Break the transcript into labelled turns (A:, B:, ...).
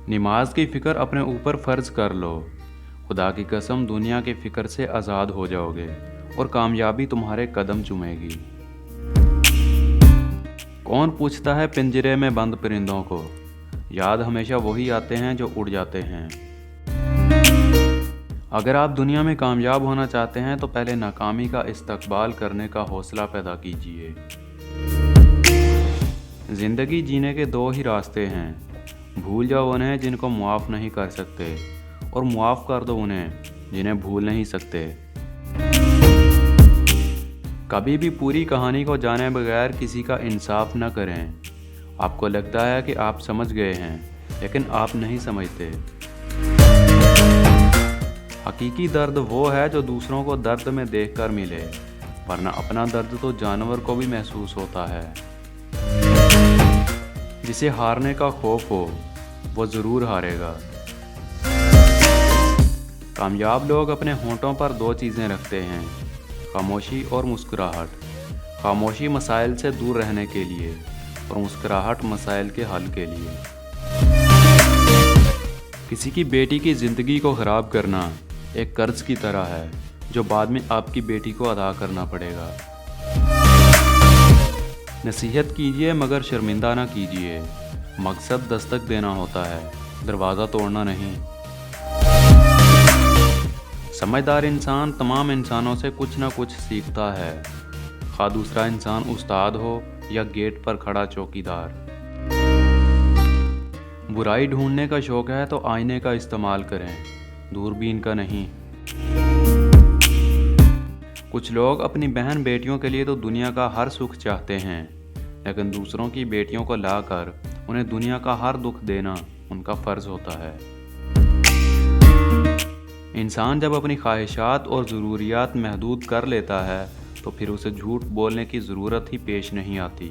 A: नमाज की फ़िक्र अपने ऊपर फ़र्ज़ कर लो। खुदा की कसम दुनिया की फ़िक्र से आज़ाद हो जाओगे और कामयाबी तुम्हारे कदम चूमेगी। कौन पूछता है पिंजरे में बंद परिंदों को, याद हमेशा वही आते हैं जो उड़ जाते हैं। अगर आप दुनिया में कामयाब होना चाहते हैं तो पहले नाकामी का इस्तकबाल करने का हौसला पैदा कीजिए। ज़िंदगी जीने के दो ही रास्ते हैं, भूल जाओ उन्हें जिनको मुआफ़ नहीं कर सकते और मुआफ़ कर दो उन्हें जिन्हें भूल नहीं सकते। कभी भी पूरी कहानी को जाने बगैर किसी का इंसाफ न करें। आपको लगता है कि आप समझ गए हैं, लेकिन आप नहीं समझते। हकीकी दर्द वो है जो दूसरों को दर्द में देखकर मिले, वरना अपना दर्द तो जानवर को भी महसूस होता है। जिसे हारने का खौफ हो वो ज़रूर हारेगा। कामयाब लोग अपने होंठों पर दो चीज़ें रखते हैं, खामोशी और मुस्कुराहट। खामोशी मसाइल से दूर रहने के लिए और मुस्कुराहट मसाइल के हल के लिए। किसी की बेटी की ज़िंदगी को ख़राब करना एक कर्ज की तरह है जो बाद में आपकी बेटी को अदा करना पड़ेगा। नसीहत कीजिए मगर शर्मिंदा ना कीजिए। मकसद दस्तक देना होता है, दरवाज़ा तोड़ना नहीं। समझदार इंसान तमाम इंसानों से कुछ ना कुछ सीखता है, खा दूसरा इंसान उस्ताद हो या गेट पर खड़ा चौकीदार। बुराई ढूंढने का शौक है तो आईने का इस्तेमाल करें, दूरबीन का नहीं। कुछ लोग अपनी बहन बेटियों के लिए तो दुनिया का हर सुख चाहते हैं, लेकिन दूसरों की बेटियों को लाकर उन्हें दुनिया का हर दुख देना उनका फ़र्ज़ होता है। इंसान जब अपनी ख्वाहिशात और ज़रूरियात महदूद कर लेता है तो फिर उसे झूठ बोलने की ज़रूरत ही पेश नहीं आती।